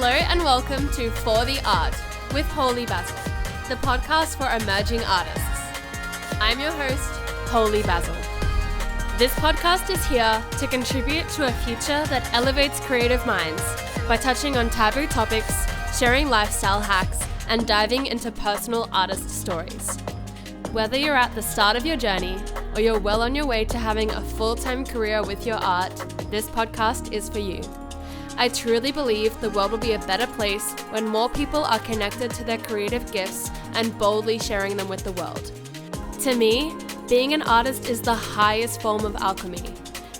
Hello and welcome to For the Art with Holy Basil, the podcast for emerging artists. I'm your host, Holy Basil. This podcast is here to contribute to a future that elevates creative minds by touching on taboo topics, sharing lifestyle hacks, and diving into personal artist stories. Whether you're at the start of your journey or you're well on your way to having a full-time career with your art, this podcast is for you. I truly believe the world will be a better place when more people are connected to their creative gifts and boldly sharing them with the world. To me, being an artist is the highest form of alchemy.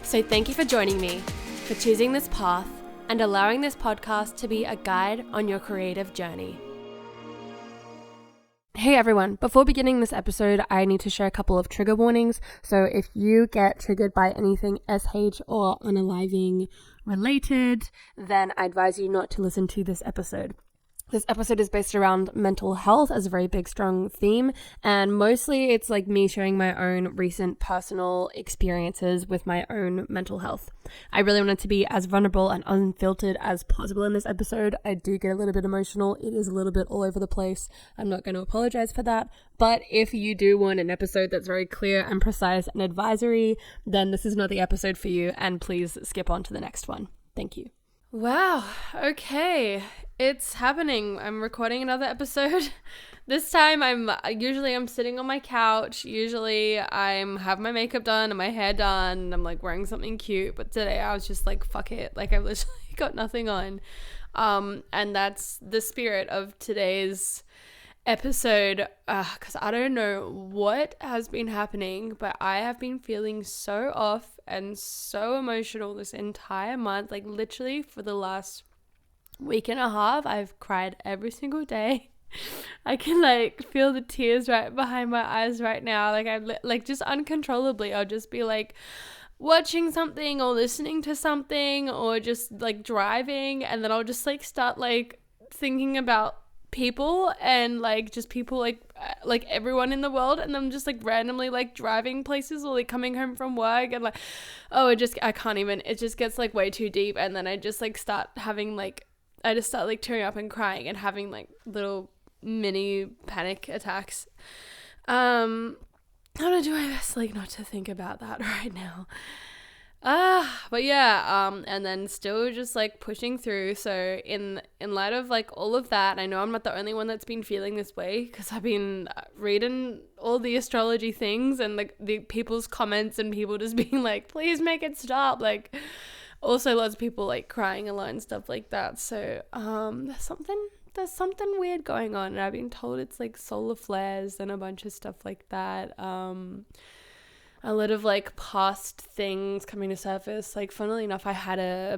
So thank you for joining me, for choosing this path, and allowing this podcast to be a guide on your creative journey. Hey everyone, before beginning this episode, I need to share a couple of trigger warnings. So if you get triggered by anything SH or unaliving related, then I advise you not to listen to this episode. This episode is based around mental health as a very big, strong theme, and mostly it's like me sharing my own recent personal experiences with my own mental health. I really wanted to be as vulnerable and unfiltered as possible in this episode. I do get a little bit emotional. It is a little bit all over the place. I'm not going to apologize for that, but if you do want an episode that's very clear and precise and advisory, then this is not the episode for you, and please skip on to the next one. Thank you. Wow, okay, it's happening. I'm recording another episode. This time I'm sitting on my couch. Usually I'm have my makeup done and my hair done and I'm like wearing something cute, but today I was just like, fuck it, like I've literally got nothing on. And that's the spirit of today's episode, because I don't know what has been happening, but I have been feeling so off and so emotional this entire month. Like literally for the last week and a half, I've cried every single day. I can like feel the tears right behind my eyes right now. Like I like just uncontrollably, I'll just be like watching something or listening to something or just like driving, and then I'll just like start like thinking about people and like just people like everyone in the world, and I'm just like randomly like driving places or like coming home from work, and like I can't even, it just gets like way too deep, and then I just like start tearing up and crying and having like little mini panic attacks. I'm gonna do my best like not to think about that right now. But yeah, and then still just like pushing through. So in light of like all of that, I know I'm not the only one that's been feeling this way, because I've been reading all the astrology things and like the people's comments and people just being like, please make it stop. Like also lots of people like crying a lot and stuff like that. So there's something weird going on, and I've been told it's like solar flares and a bunch of stuff like that. A lot of like past things coming to surface. Like funnily enough, I had another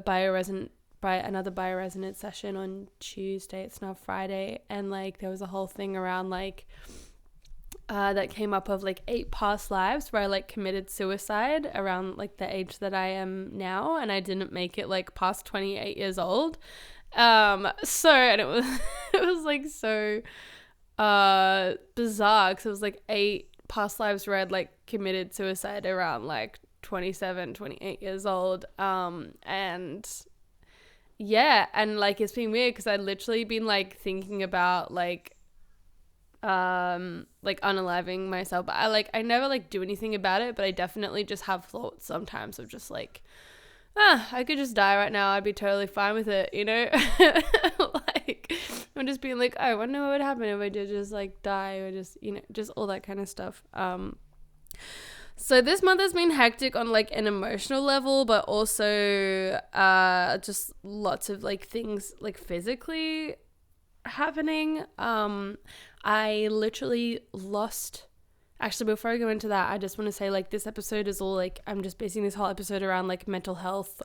bioresonance session on Tuesday. It's now Friday, and like there was a whole thing around like that came up of like 8 past lives where I like committed suicide around like the age that I am now, and I didn't make it like past 28 years old. And it was it was like so bizarre, because it was like 8 past lives where I'd like committed suicide around like 27, 28 years old. And yeah, and like it's been weird because I'd literally been like thinking about like unaliving myself, but I never like do anything about it, but I definitely just have thoughts sometimes of just like, I could just die right now, I'd be totally fine with it, you know? Like I'm just being like, I wonder what would happen if I did just like die, or just, you know, just all that kind of stuff. So this month has been hectic on like an emotional level, but also just lots of like things like physically happening. I literally lost, actually before I go into that, I just want to say like this episode is all like, I'm just basing this whole episode around like mental health,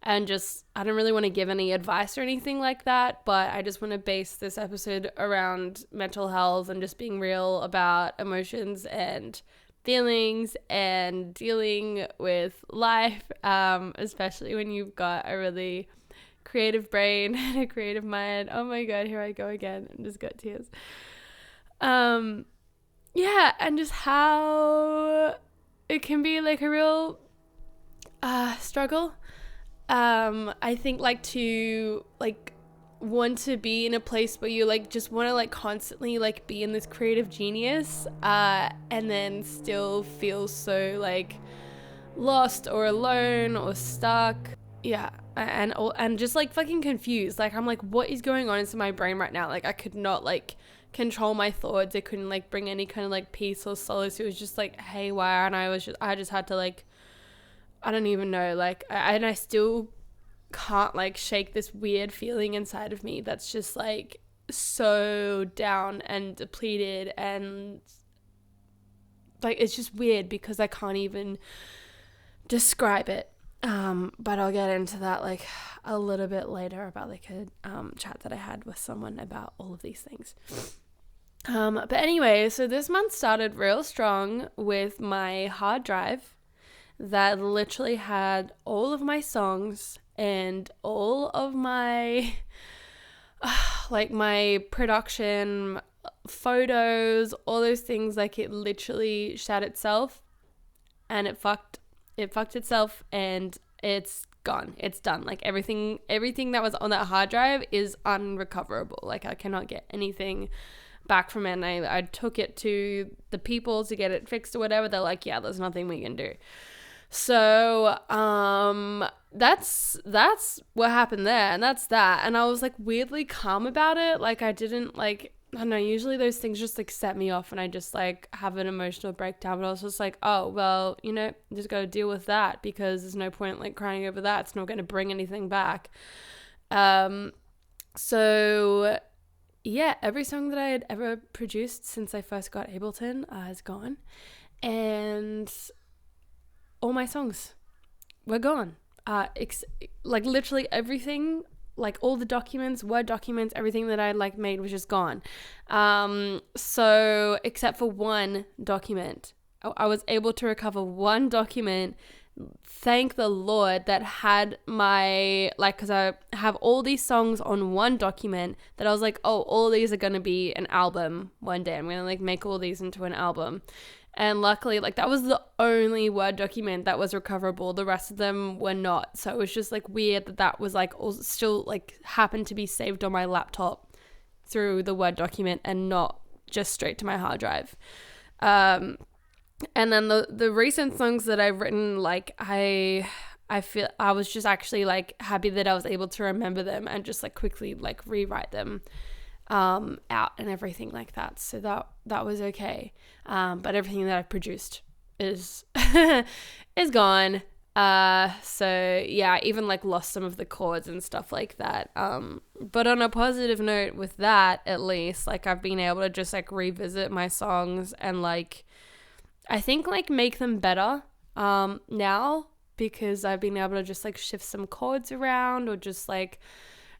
and just I don't really want to give any advice or anything like that, but I just want to base this episode around mental health and just being real about emotions and feelings and dealing with life, especially when you've got a really creative brain and a creative mind. Oh my god, here I go again. I just got tears. Yeah, and just how it can be like a real struggle I think like to like want to be in a place where you like just want to like constantly like be in this creative genius, and then still feel so like lost or alone or stuck. Yeah. And just like fucking confused. Like I'm like, what is going on inside my brain right now? Like I could not like control my thoughts. I couldn't like bring any kind of like peace or solace. It was just like haywire, and I just had to like, I don't even know, like I still can't like shake this weird feeling inside of me that's just like so down and depleted, and like it's just weird because I can't even describe it. But I'll get into that like a little bit later about like a chat that I had with someone about all of these things. But anyway, so this month started real strong with my hard drive that literally had all of my songs and all of my like my production photos, all those things. Like it literally shat itself, and it fucked itself, and it's gone. It's done. Like everything that was on that hard drive is unrecoverable. Like I cannot get anything back from it. And I took it to the people to get it fixed or whatever. They're like, yeah, there's nothing we can do. So that's what happened there, and that's that. And I was like weirdly calm about it. Like I didn't like, I don't know, usually those things just like set me off and I just like have an emotional breakdown. But I was just like, oh well, you know, just gotta deal with that, because there's no point like crying over that. It's not gonna bring anything back. So yeah, every song that I had ever produced since I first got Ableton is gone, and all my songs were gone. Like literally everything, like all the documents, Word documents, everything that I like made was just gone. So except for one document, I was able to recover one document. Thank the Lord, that had my, like, because I have all these songs on one document that I was like, oh, all these are going to be an album one day. I'm going to like make all these into an album. And luckily, like, that was the only Word document that was recoverable. The rest of them were not. So it was just like weird that was like still like happened to be saved on my laptop through the Word document and not just straight to my hard drive. And then the recent songs that I've written, like I feel I was just actually like happy that I was able to remember them and just like quickly like rewrite them out and everything like that. So that was okay. But everything that I've produced is is gone. So yeah, I even like lost some of the chords and stuff like that. But on a positive note with that, at least, like I've been able to just like revisit my songs and like I think like make them better now, because I've been able to just like shift some chords around or just like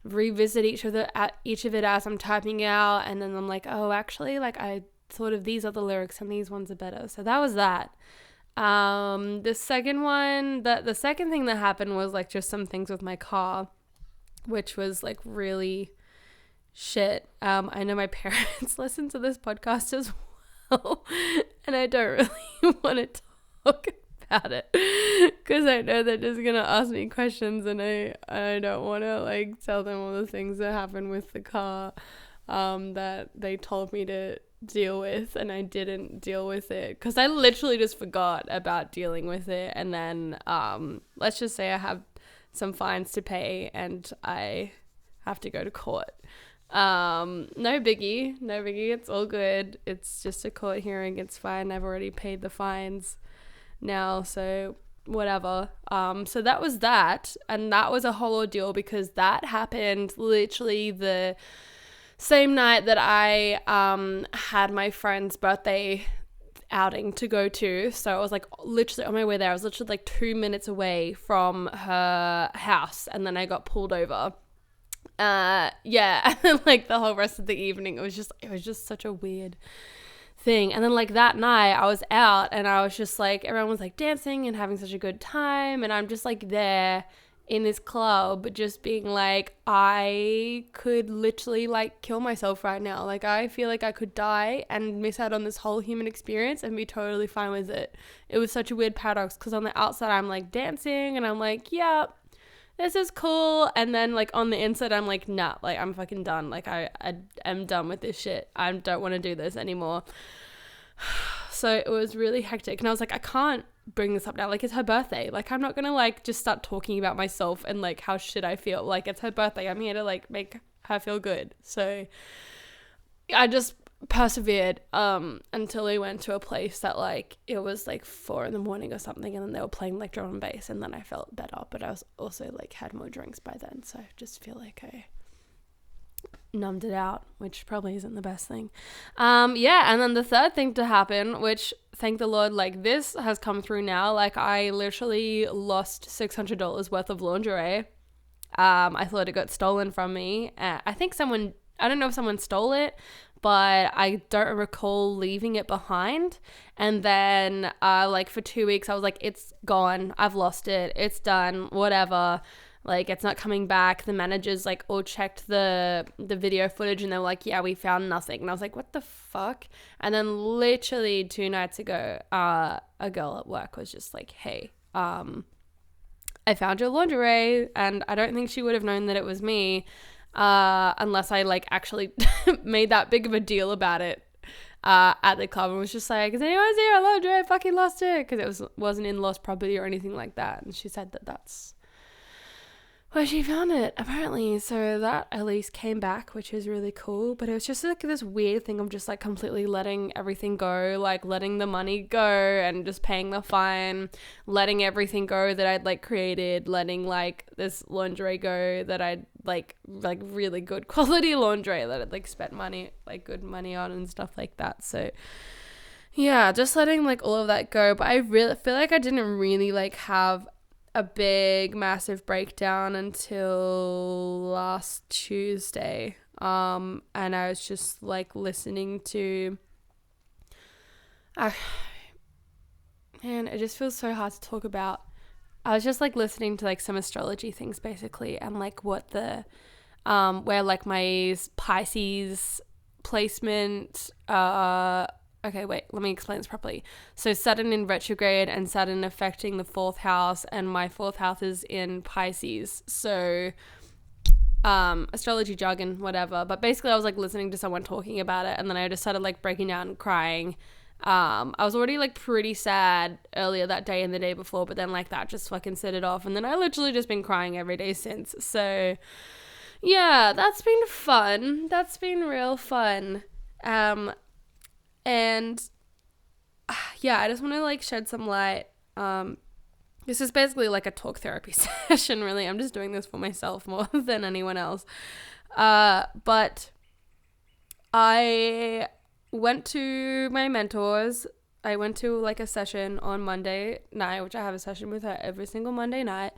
revisit each of it as I'm typing out, and then I'm like, oh, actually, like I thought of these other lyrics and these ones are better. So that was that. The second one, the second thing that happened was like just some things with my car, which was like really shit. I know my parents listen to this podcast as well, and I don't really want to talk about it because I know they're just gonna ask me questions, and I don't want to like tell them all the things that happened with the car that they told me to deal with, and I didn't deal with it because I literally just forgot about dealing with it. And then let's just say I have some fines to pay and I have to go to court. No biggie, it's all good. It's just a court hearing, it's fine. I've already paid the fines now, so whatever. So that was that, and that was a whole ordeal because that happened literally the same night that I had my friend's birthday outing to go to. So I was like literally on my way there. I was literally like 2 minutes away from her house, and then I got pulled over. Yeah, and like the whole rest of the evening, it was just such a weird thing. And then like that night I was out and I was just like, everyone was like dancing and having such a good time, and I'm just like there in this club just being like, I could literally like kill myself right now. Like I feel like I could die and miss out on this whole human experience and be totally fine with it. It was such a weird paradox because on the outside I'm like dancing and I'm like, yeah, this is cool. And then like on the inside, I'm like, nah, like I'm fucking done. Like I am done with this shit. I don't want to do this anymore. So it was really hectic. And I was like, I can't bring this up now. Like, it's her birthday. Like, I'm not going to like just start talking about myself and like how shit I feel. Like, it's her birthday. I'm here to like make her feel good. So I just persevered until we went to a place that like it was like 4 a.m. or something, and then they were playing like drum and bass, and then I felt better. But I was also like had more drinks by then, so I just feel like I numbed it out, which probably isn't the best thing. Yeah, and then the third thing to happen, which thank the Lord, like this has come through now. Like I literally lost $600 worth of lingerie. I thought it got stolen from me. I think I don't know if someone stole it, but I don't recall leaving it behind. And then like for 2 weeks I was like, it's gone, I've lost it, it's done, whatever. Like, it's not coming back. The managers, like, all checked the video footage, and they were like, yeah, we found nothing. And I was like, what the fuck? And then literally 2 nights ago, a girl at work was just like, hey, I found your lingerie. And I don't think she would have known that it was me unless I, like, actually made that big of a deal about it at the club, and was just like, does anyone see your lingerie? I fucking lost it. Because it wasn't in lost property or anything like that. And she said that that's where she found it, apparently. So that at least came back, which is really cool. But it was just like this weird thing of just like completely letting everything go, like letting the money go and just paying the fine, letting everything go that I'd like created, letting like this lingerie go that I'd like really good quality lingerie that I'd like spent money, like good money on and stuff like that. So yeah, just letting like all of that go. But I really feel like I didn't really like have a big massive breakdown until last Tuesday, and I was just like listening to man, it just feels so hard to talk about. I was just like listening to like some astrology things basically, and like what the where like my Pisces placement okay, wait, let me explain this properly. So Saturn in retrograde and Saturn affecting the 4th house, and my 4th house is in Pisces. So astrology jargon, whatever. But basically I was like listening to someone talking about it, and then I just started like breaking down and crying. I was already like pretty sad earlier that day and the day before, but then like that just fucking set it off. And then I literally just been crying every day since. So yeah, that's been fun. That's been real fun. And yeah, I just want to like shed some light. This is basically like a talk therapy session, really. I'm just doing this for myself more than anyone else. But I went to my mentors. I went to like a session on Monday night, which I have a session with her every single Monday night.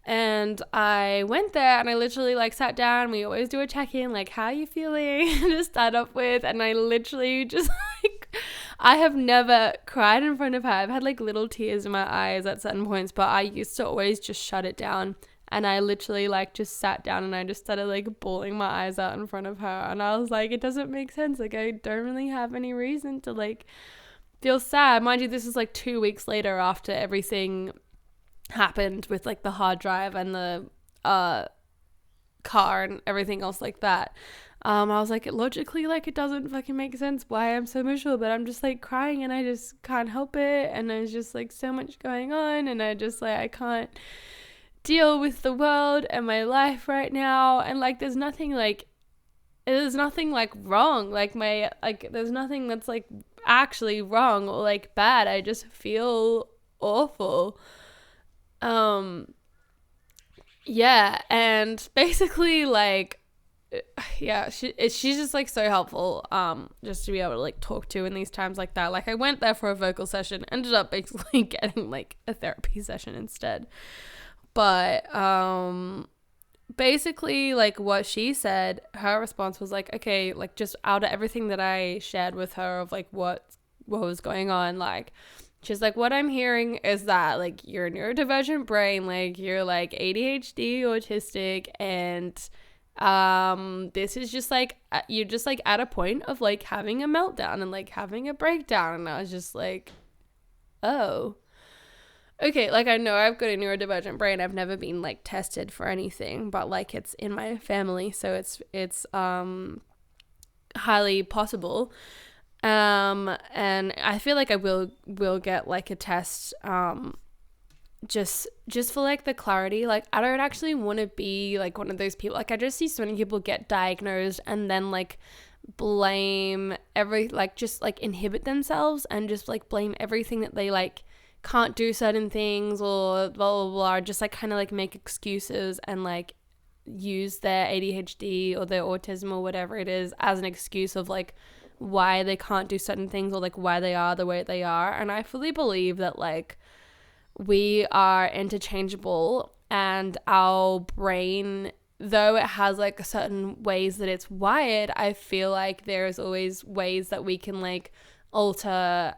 And I went there and I literally like sat down. We always do a check-in, like, how are you feeling to start off with? And I literally just like, I have never cried in front of her. I've had like little tears in my eyes at certain points, but I used to always just shut it down. And I literally like just sat down and I just started like bawling my eyes out in front of her. And I was like, it doesn't make sense. Like, I don't really have any reason to like feel sad. Mind you, this is like 2 weeks later after everything happened with like the hard drive and the car and everything else like that. I was like, logically, like, it doesn't fucking make sense why I'm so miserable, but I'm just like crying and I just can't help it, and there's just like so much going on, and I just like, I can't deal with the world and my life right now. And like there's nothing like wrong, like my, like there's nothing that's like actually wrong or like bad. I just feel awful. Yeah, and basically like, yeah, she's just like so helpful, just to be able to like talk to in these times like that. Like I went there for a vocal session, ended up basically getting like a therapy session instead. But basically like what she said, her response was like, okay, like just out of everything that I shared with her of like what was going on, like she's like, what I'm hearing is that like you're a neurodivergent brain, like you're like ADHD, autistic, and this is just like you're just like at a point of like having a meltdown and like having a breakdown. And I was just like, oh, Okay, like I know I've got a neurodivergent brain. I've never been like tested for anything, but like it's in my family, so it's highly possible. And I feel like I will get like a test just for like the clarity. Like I don't actually want to be like one of those people. Like I just see so many people get diagnosed and then like blame just like inhibit themselves and just like blame everything that they like can't do certain things or blah blah blah, just like kind of like make excuses and like use their ADHD or their autism or whatever it is as an excuse of like why they can't do certain things or like why they are the way they are. And I fully believe that like we are interchangeable, and our brain, though it has like certain ways that it's wired, I feel like there's always ways that we can like alter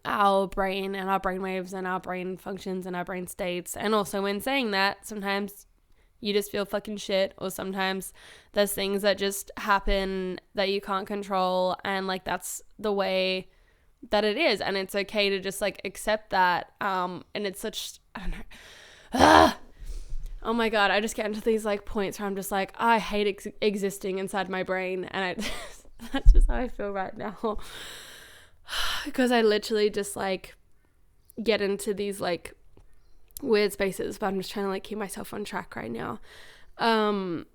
our brain and our brain waves and our brain functions and our brain states. And also when saying that, sometimes you just feel fucking shit, or sometimes there's things that just happen that you can't control, and like that's the way that it is, and it's okay to just like accept that. And it's such, I don't know, oh my god, I just get into these like points where I'm just like, I hate existing inside my brain, and that's just how I feel right now. Because I literally just like get into these like weird spaces, but I'm just trying to like keep myself on track right now. I'm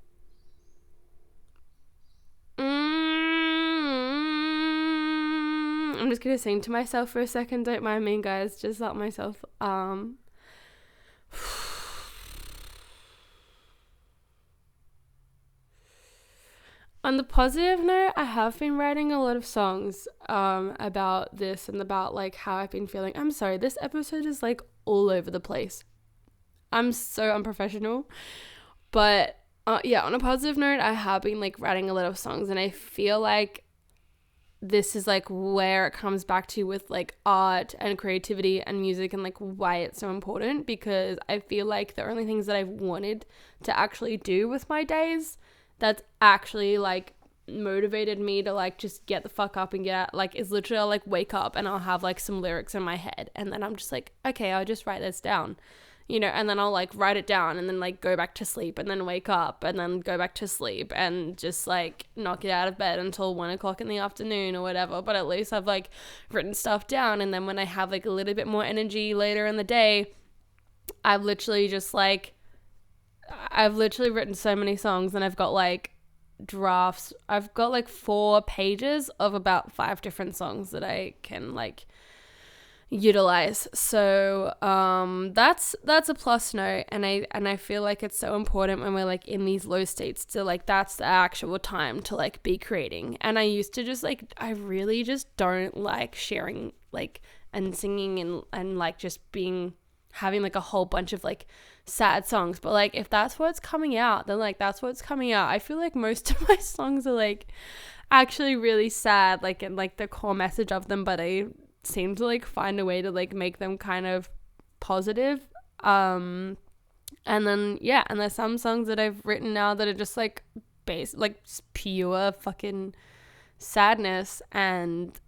just gonna sing to myself for a second, don't mind me guys, just let myself on the positive note, I have been writing a lot of songs about this and about like how I've been feeling. I'm sorry, this episode is like all over the place. I'm so unprofessional. But yeah, on a positive note, I have been like writing a lot of songs, and I feel like this is like where it comes back to with like art and creativity and music and like why it's so important, because I feel like the only things that I've wanted to actually do with my days that's actually like motivated me to like just get the fuck up and get out, like is literally I'll like wake up and I'll have like some lyrics in my head, and then I'm just like, okay, I'll just write this down, you know, and then I'll like write it down and then like go back to sleep and then wake up and then go back to sleep and just like not get out of bed until 1 o'clock in the afternoon or whatever. But at least I've like written stuff down, and then when I have like a little bit more energy later in the day, I've literally written so many songs, and I've got like drafts. I've got like 4 pages of about 5 different songs that I can like utilize. So that's a plus note, and I feel like it's so important when we're like in these low states to like, that's the actual time to like be creating. And I used to just like, I really just don't like sharing like and singing and like just having like a whole bunch of like sad songs. But like if that's what's coming out, then like that's what's coming out. I feel like most of my songs are like actually really sad, like in like the core message of them, but I seem to like find a way to like make them kind of positive. And then yeah, and there's some songs that I've written now that are just like like pure fucking sadness, and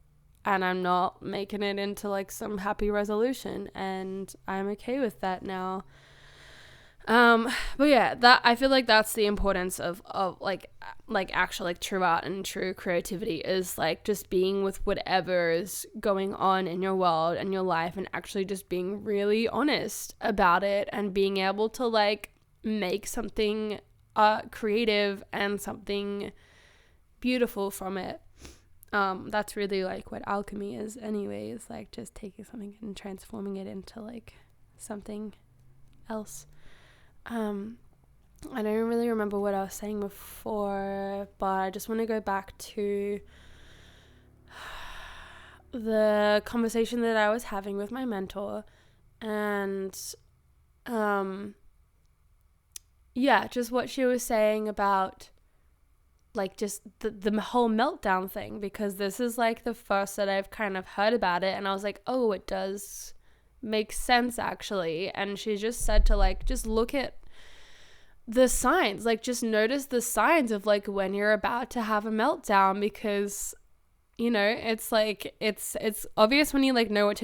I'm not making it into like some happy resolution, and I'm okay with that now. But yeah, that I feel like that's the importance of like actual like true art and true creativity, is like just being with whatever is going on in your world and your life, and actually just being really honest about it, and being able to like make something creative and something beautiful from it. That's really like what alchemy is anyways, like just taking something and transforming it into like something else. I don't really remember what I was saying before, but I just want to go back to the conversation that I was having with my mentor, and yeah, just what she was saying about like just the whole meltdown thing, because this is like the first that I've kind of heard about it, and I was like, oh, it does make sense actually. And she just said to like just look at the signs, like just notice the signs of like when you're about to have a meltdown, because you know, it's like it's obvious when you like know what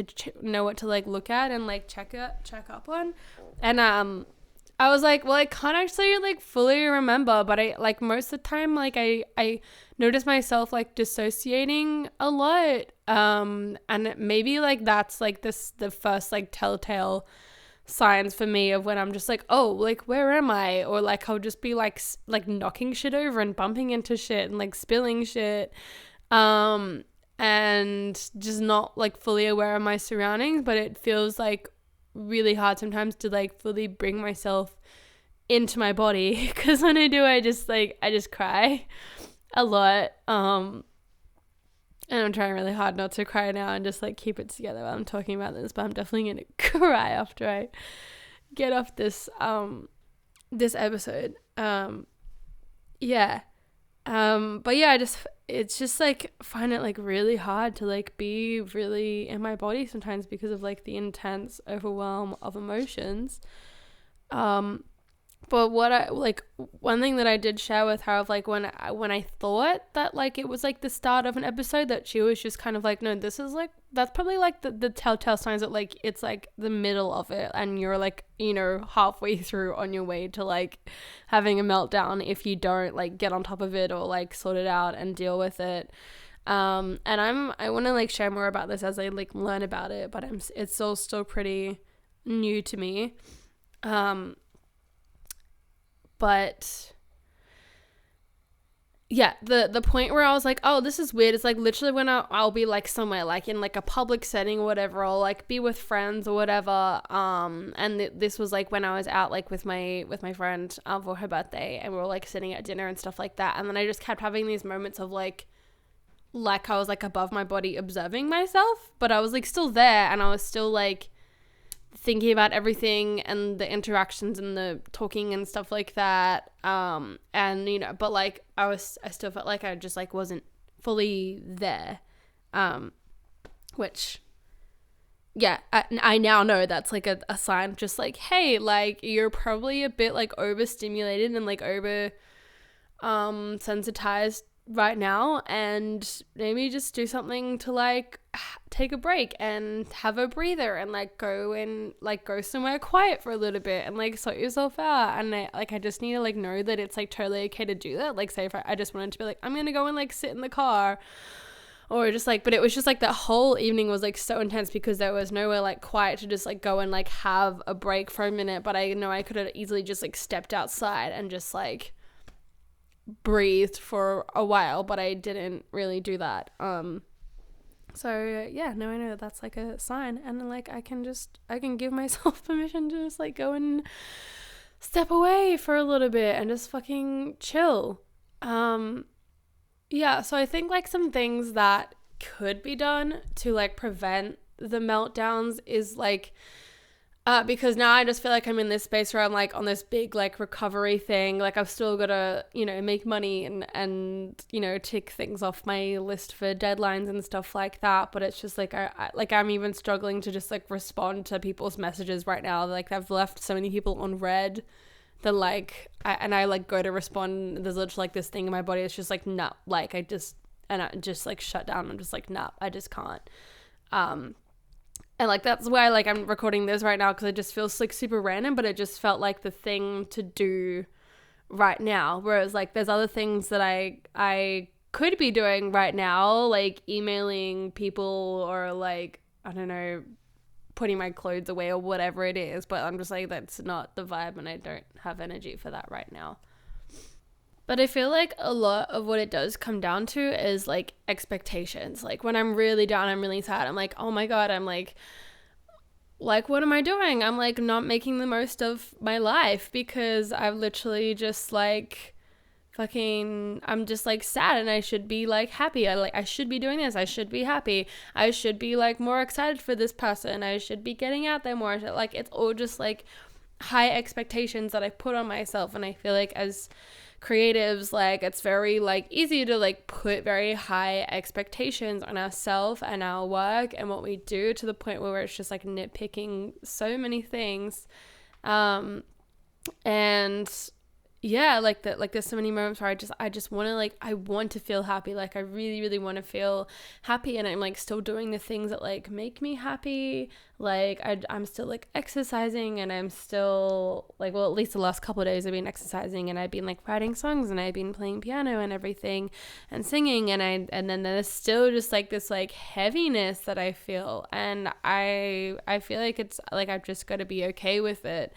to like look at and like check up on. And I was like, well, I can't actually like fully remember, but I like most of the time like I notice myself like dissociating a lot, and maybe like that's like the first like telltale signs for me of when I'm just like, oh, like where am I? Or like I'll just be like knocking shit over and bumping into shit and like spilling shit, and just not like fully aware of my surroundings. But it feels like really hard sometimes to like fully bring myself into my body, because when I do, I just cry a lot, and I'm trying really hard not to cry now and just like keep it together while I'm talking about this, but I'm definitely gonna cry after I get off this this episode. But yeah, it's just like find it like really hard to like be really in my body sometimes because of like the intense overwhelm of emotions. But what I like, one thing that I did share with her of like when I thought that like it was like the start of an episode, that she was just kind of like, no, this is like, that's probably like the telltale signs that like it's like the middle of it and you're like, you know, halfway through on your way to like having a meltdown if you don't like get on top of it or like sort it out and deal with it. And I want to like share more about this as I like learn about it, but it's all still pretty new to me. But yeah, the point where I was like, oh, this is weird, it's like literally when I'll be like somewhere like in like a public setting or whatever, I'll like be with friends or whatever, and this was like when I was out like with my friend for her birthday, and we were like sitting at dinner and stuff like that, and then I just kept having these moments of like I was like above my body observing myself, but I was like still there, and I was still like thinking about everything and the interactions and the talking and stuff like that, and you know, but like I still felt like I just like wasn't fully there, which yeah, I now know that's like a sign, just like, hey, like you're probably a bit like overstimulated and like over sensitized right now, and maybe just do something to like take a break and have a breather and like go somewhere quiet for a little bit and like sort yourself out. And I just need to like know that it's like totally okay to do that. Like say if I just wanted to be like, I'm gonna go and like sit in the car, or just like, but it was just like that whole evening was like so intense because there was nowhere like quiet to just like go and like have a break for a minute. But I know I could have easily just like stepped outside and just like breathed for a while, but I didn't really do that. So yeah, now I know that that's like a sign, and like I can give myself permission to just like go and step away for a little bit and just fucking chill. Yeah, so I think like some things that could be done to like prevent the meltdowns is like, because now I just feel like I'm in this space where I'm like on this big like recovery thing. Like I've still got to, you know, make money and you know, tick things off my list for deadlines and stuff like that. But it's just like I'm even struggling to just like respond to people's messages right now. Like I've left so many people on read that like I like go to respond. There's literally like this thing in my body. It's just like nah. Like I just like shut down. I'm just like nah. I just can't. And like that's why like I'm recording this right now, because it just feels like super random, but it just felt like the thing to do right now. Whereas like there's other things that I could be doing right now, like emailing people or like, I don't know, putting my clothes away or whatever it is. But I'm just like, that's not the vibe and I don't have energy for that right now. But I feel like a lot of what it does come down to is like expectations. Like when I'm really down, I'm really sad, I'm like, oh my God, I'm like what am I doing? I'm like not making the most of my life because I've literally just like I'm just like sad, and I should be like happy. I should be doing this. I should be happy. I should be like more excited for this person. I should be getting out there more. Like it's all just like high expectations that I put on myself. And I feel like as creatives, like it's very like easy to like put very high expectations on ourselves and our work and what we do, to the point where it's just like nitpicking so many things, and yeah, like that, like there's so many moments where I just want to, like, I want to feel happy. Like I really, really want to feel happy, and I'm like still doing the things that like make me happy. Like I'm still like exercising, and I'm still like, well, at least the last couple of days I've been exercising, and I've been like writing songs, and I've been playing piano and everything and singing, and then there's still just like this like heaviness that I feel, and I feel like it's like I've just got to be okay with it.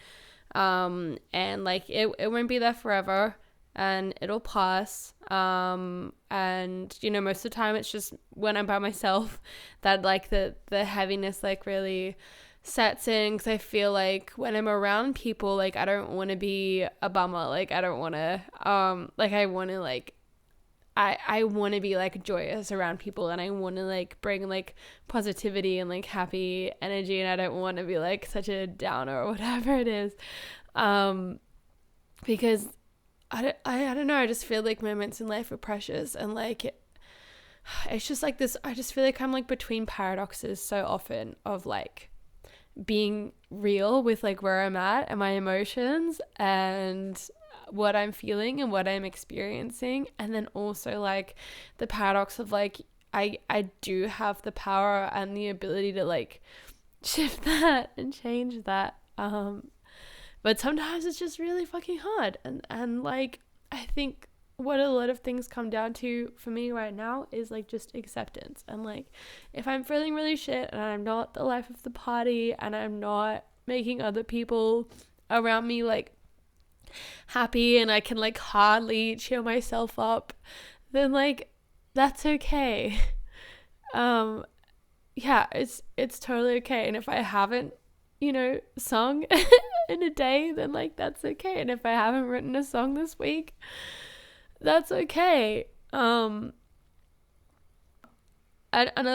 And like it won't be there forever, and it'll pass. And you know, most of the time it's just when I'm by myself that like the heaviness like really sets in, because I feel like when I'm around people, like I don't want to be a bummer. Like I don't want to like I want to like I want to be like joyous around people, and I want to like bring like positivity and like happy energy, and I don't want to be like such a downer or whatever it is. Because I don't know, I just feel like moments in life are precious, and like it's just like this, I just feel like I'm like between paradoxes so often of like being real with like where I'm at and my emotions and what I'm feeling and what I'm experiencing, and then also like the paradox of like I do have the power and the ability to like shift that and change that, but sometimes it's just really fucking hard, and like I think what a lot of things come down to for me right now is like just acceptance. And like if I'm feeling really shit and I'm not the life of the party, and I'm not making other people around me like happy, and I can like hardly cheer myself up, then like that's okay. Yeah, it's totally okay. And if I haven't, you know, sung in a day, then like that's okay. And if I haven't written a song this week, that's okay. Another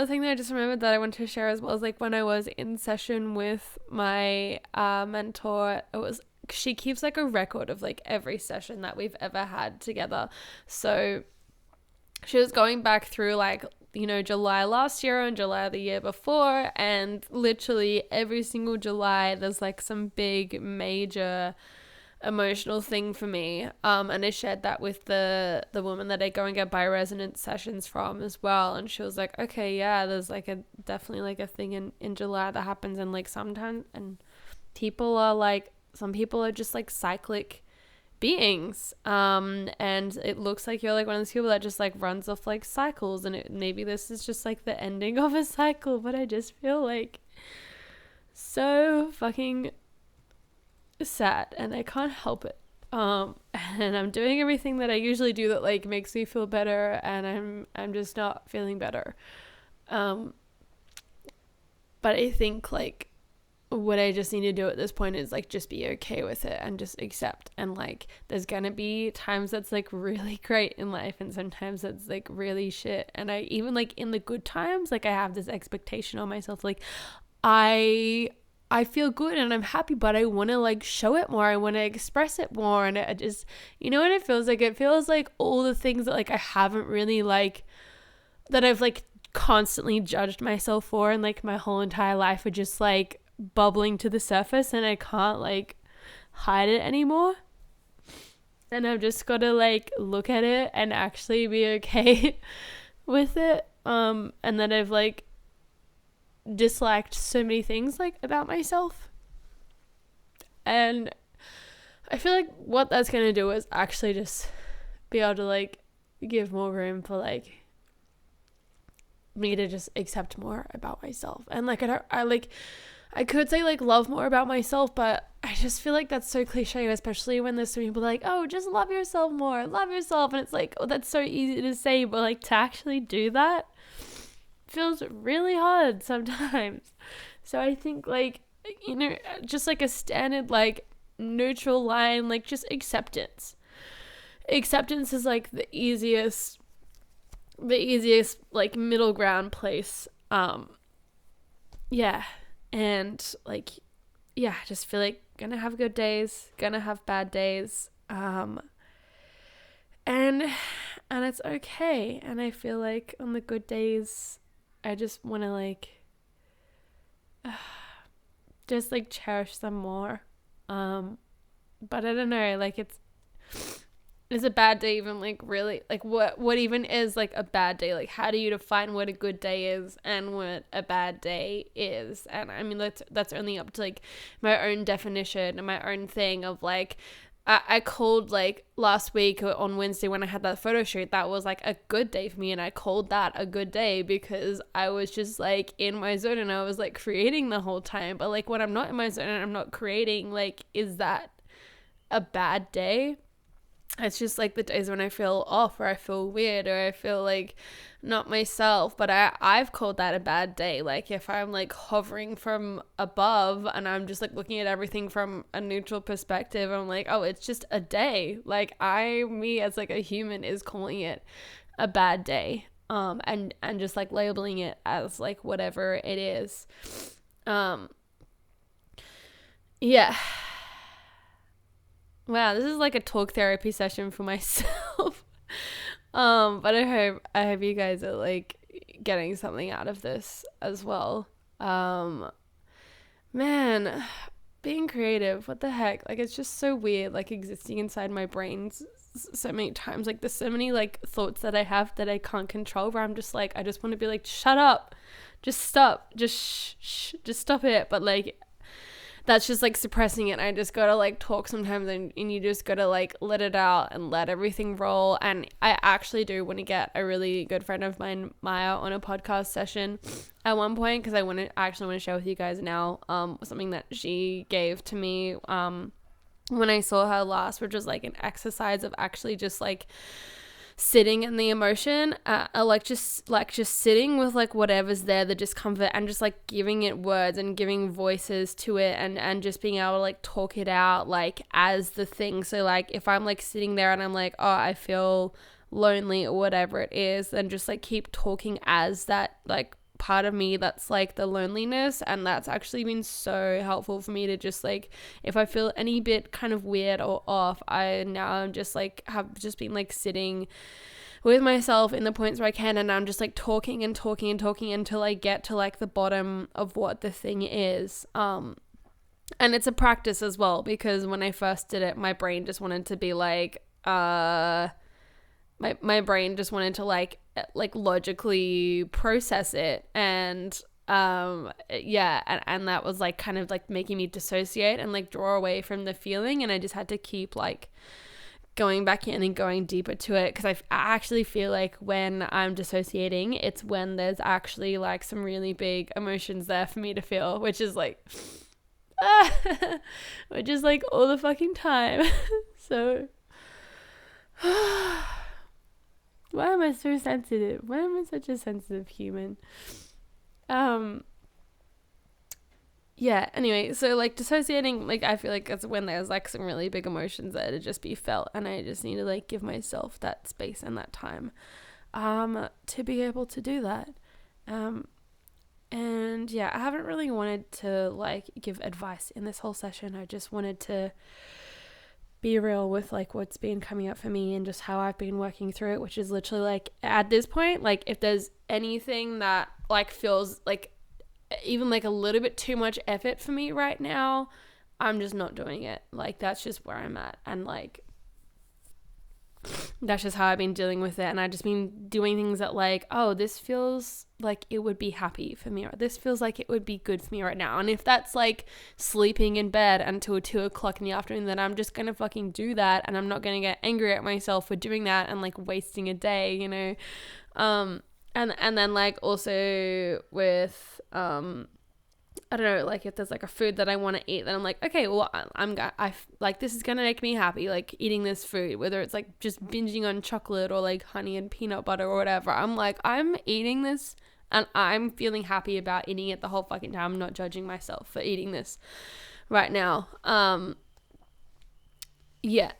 thing that I just remembered that I want to share as well is like when I was in session with my mentor, she keeps like a record of like every session that we've ever had together. So she was going back through like, you know, July last year and July the year before, and literally every single July there's like some big major emotional thing for me, and I shared that with the woman that I go and get bioresonance sessions from as well, and she was like, okay, yeah, there's like a definitely like a thing in July that happens, and like sometimes, and people are like, some people are just like cyclic beings, and it looks like you're like one of those people that just like runs off like cycles, and maybe this is just like the ending of a cycle, but I just feel like so fucking sad, and I can't help it. And I'm doing everything that I usually do that like makes me feel better, and I'm just not feeling better. But I think like what I just need to do at this point is like just be okay with it and just accept, and like there's gonna be times that's like really great in life, and sometimes that's like really shit, and I even like in the good times, like I have this expectation on myself, like I feel good and I'm happy, but I want to like show it more. I want to express it more. And I just, you know what it feels like? It feels like all the things that like I haven't really like, that I've like constantly judged myself for, and like my whole entire life are just like bubbling to the surface, and I can't like hide it anymore. And I've just got to like look at it and actually be okay with it. And then I've like disliked so many things like about myself, and I feel like what that's gonna do is actually just be able to like give more room for like me to just accept more about myself, and like I could say like love more about myself, but I just feel like that's so cliche, especially when there's some people like, oh, just love yourself more, love yourself, and it's like, oh, that's so easy to say, but like to actually do that feels really hard sometimes. So I think like, you know, just like a standard like neutral line, like just acceptance is like the easiest like middle ground place. Yeah, and like, yeah, I just feel like gonna have good days, gonna have bad days, and it's okay. And I feel like on the good days I just want to like just like cherish them more. But I don't know, like is a bad day even like really like what even is like a bad day? Like, how do you define what a good day is and what a bad day is? And I mean, that's only up to like my own definition and my own thing of like, I called like last week on Wednesday when I had that photo shoot, that was like a good day for me, and I called that a good day because I was just like in my zone and I was like creating the whole time. But like when I'm not in my zone and I'm not creating, like, is that a bad day? It's just like the days when I feel off or I feel weird or I feel like not myself. But I've called that a bad day. Like if I'm like hovering from above and I'm just like looking at everything from a neutral perspective, I'm like, oh, it's just a day. Like me as like a human is calling it a bad day. And just like labeling it as like whatever it is. Yeah. Wow, this is like a talk therapy session for myself. But I hope you guys are like getting something out of this as well. Man, being creative, what the heck? Like it's just so weird, like existing inside my brain so many times. Like there's so many like thoughts that I have that I can't control, where I'm just like, I just want to be like, shut up, just stop, just stop it. But like that's just like suppressing it. I just gotta like talk sometimes, and you just gotta like let it out and let everything roll. And I actually do want to get a really good friend of mine, Maya, on a podcast session at one point, because I actually want to share with you guys now something that she gave to me when I saw her last, which was like an exercise of actually just like sitting in the emotion, just sitting with like whatever's there, the discomfort, and just like giving it words and giving voices to it, and just being able to like talk it out like as the thing. So like if I'm like sitting there and I'm like, oh, I feel lonely or whatever it is, then just like keep talking as that like part of me that's like the loneliness. And that's actually been so helpful for me to just like, if I feel any bit kind of weird or off, I'm just like have just been like sitting with myself in the points where I can, and I'm just like talking until I get to like the bottom of what the thing is. And it's a practice as well, because when I first did it, my brain just wanted to be like my brain just wanted to like logically process it, and and that was like kind of like making me dissociate and like draw away from the feeling. And I just had to keep like going back in and going deeper to it, because I actually feel like when I'm dissociating, it's when there's actually like some really big emotions there for me to feel, which is like which is like all the fucking time. So why am I so sensitive? Why am I such a sensitive human? Anyway, so like dissociating, like I feel like that's when there's like some really big emotions that to just be felt, and I just need to like give myself that space and that time to be able to do that. And yeah, I haven't really wanted to like give advice in this whole session. I just wanted to be real with like what's been coming up for me and just how I've been working through it, which is literally like at this point, like if there's anything that like feels like even like a little bit too much effort for me right now, I'm just not doing it. Like that's just where I'm at, and like that's just how I've been dealing with it. And I've just been doing things that like, oh, this feels like it would be happy for me, or this feels like it would be good for me right now. And if that's like sleeping in bed until 2:00 in the afternoon, then I'm just gonna fucking do that, and I'm not gonna get angry at myself for doing that and like wasting a day, you know. And then like also with I don't know, like if there's like a food that I want to eat, then I'm like, okay, well, I like this is gonna make me happy, like eating this food, whether it's like just binging on chocolate or like honey and peanut butter or whatever. I'm like, I'm eating this and I'm feeling happy about eating it the whole fucking time. I'm not judging myself for eating this right now.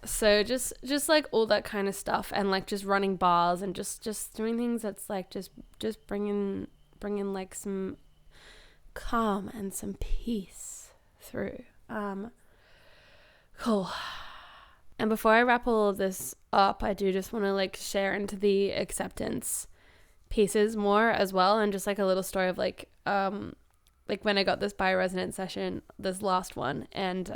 So just like all that kind of stuff, and like just running bars and just doing things that's like just bringing like some calm and some peace through. Cool. And before I wrap all of this up, I do just want to like share into the acceptance pieces more as well, and just like a little story of like when I got this bioresonance session, this last one, and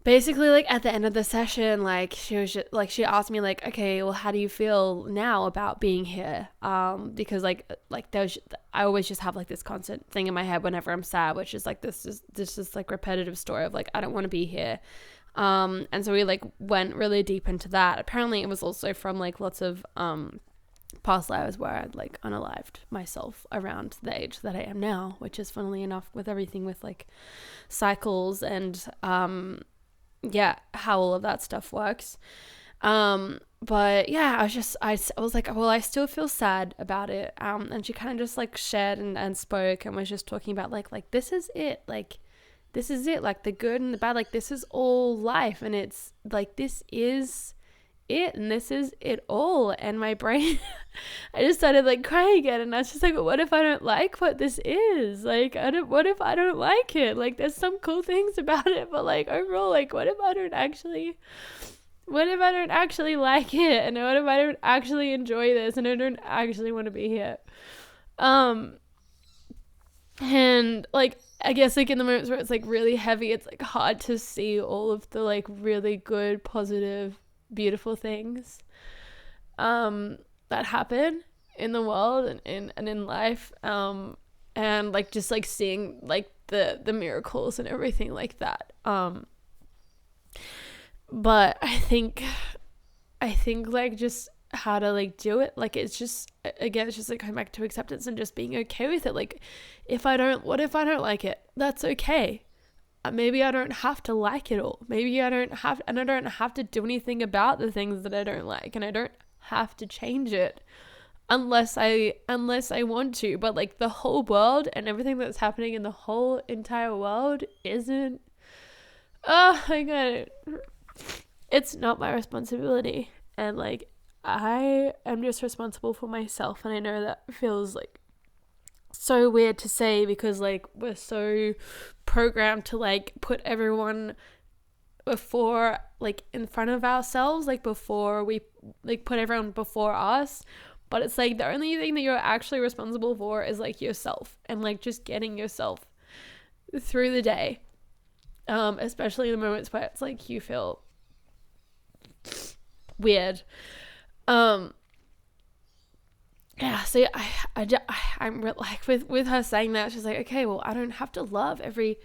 basically, like, at the end of the session, like, she was just, like, she asked me, like, okay, well, how do you feel now about being here? Because like I always just have like this constant thing in my head whenever I'm sad, which is like this is like repetitive story of like, I don't want to be here. And so we like went really deep into that. Apparently it was also from like lots of past lives where I'd like unalived myself around the age that I am now, which is funnily enough with everything with like cycles and how all of that stuff works. But yeah, I was like, well, I still feel sad about it. And she kind of just like shared and spoke and was just talking about like this is it, like this is it, like the good and the bad, like this is all life, and it's like this is it, and this is it all. And my brain I just started like crying again, and I was just like, what if I don't like what this is? Like, what if I don't like it? Like, there's some cool things about it, but like overall, like what if I don't actually like it, and what if I don't actually enjoy this, and I don't actually want to be here? And like, I guess like in the moments where it's like really heavy, it's like hard to see all of the like really good, positive, beautiful things that happen in the world and in life, and like just like seeing like the miracles and everything like that. But I think like just how to like do it, like it's just, again, it's just like coming back to acceptance and just being okay with it. Like what if I don't like it? That's okay. Maybe I don't have to like it all. Maybe I don't have to do anything about the things that I don't like, and I don't have to change it unless I want to. But like the whole world and everything that's happening in the whole entire world isn't, oh my god, it's not my responsibility. And like, I am just responsible for myself. And I know that feels like so weird to say, because like we're so programmed to like put everyone before, like in front of ourselves, like before we like put everyone before us. But it's like the only thing that you're actually responsible for is like yourself, and like just getting yourself through the day, especially in the moments where it's like you feel weird. Yeah, so I'm like with her saying that, she's like, okay, well, I don't have to love every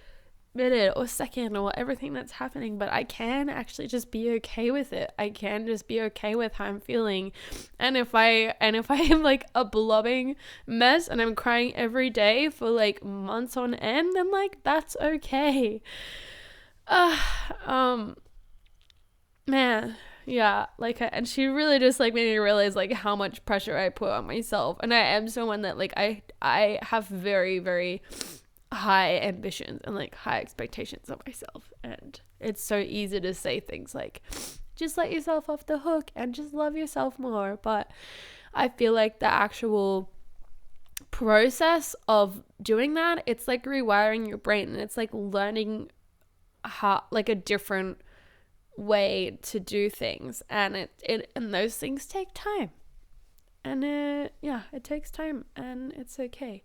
minute or second or everything that's happening, but I can actually just be okay with it. I can just be okay with how I'm feeling. And if I am like a blobbing mess and I'm crying every day for like months on end, then like that's okay. Man, yeah, like, and she really just like made me realize like how much pressure I put on myself. And I am someone that like I have very, very high ambitions and like high expectations of myself, and it's so easy to say things like just let yourself off the hook and just love yourself more. But I feel like the actual process of doing that, it's like rewiring your brain, and it's like learning how, like, a different way to do things, and it and those things take time, and it takes time, and it's okay.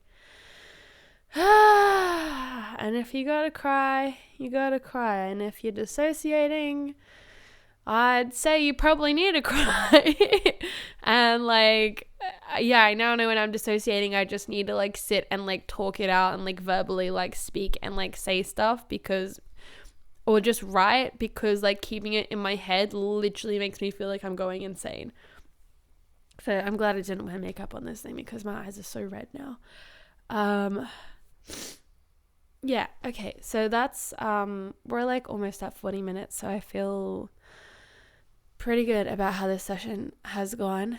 And if you gotta cry, you gotta cry. And if you're dissociating, I'd say you probably need to cry. And like, yeah, I now know when I'm dissociating, I just need to like sit and like talk it out and like verbally like speak and like say stuff, because, or just write, because like keeping it in my head literally makes me feel like I'm going insane. So I'm glad I didn't wear makeup on this thing, because my eyes are so red now. Yeah, okay, so that's we're like almost at 40 minutes, so I feel pretty good about how this session has gone,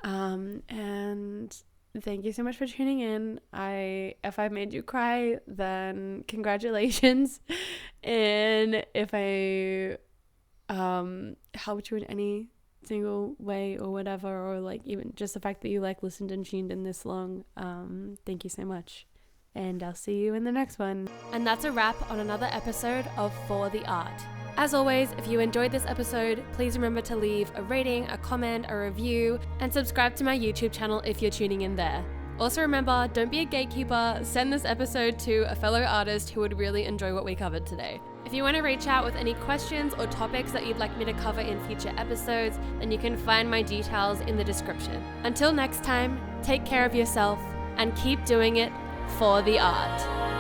and thank you so much for tuning in. If I made you cry, then congratulations. And if I helped you in any single way or whatever, or like even just the fact that you like listened and tuned in this long, thank you so much. And I'll see you in the next one. And that's a wrap on another episode of For the Art. As always, if you enjoyed this episode, please remember to leave a rating, a comment, a review, and subscribe to my YouTube channel if you're tuning in there. Also remember, don't be a gatekeeper. Send this episode to a fellow artist who would really enjoy what we covered today. If you want to reach out with any questions or topics that you'd like me to cover in future episodes, then you can find my details in the description. Until next time, take care of yourself and keep doing it for the art.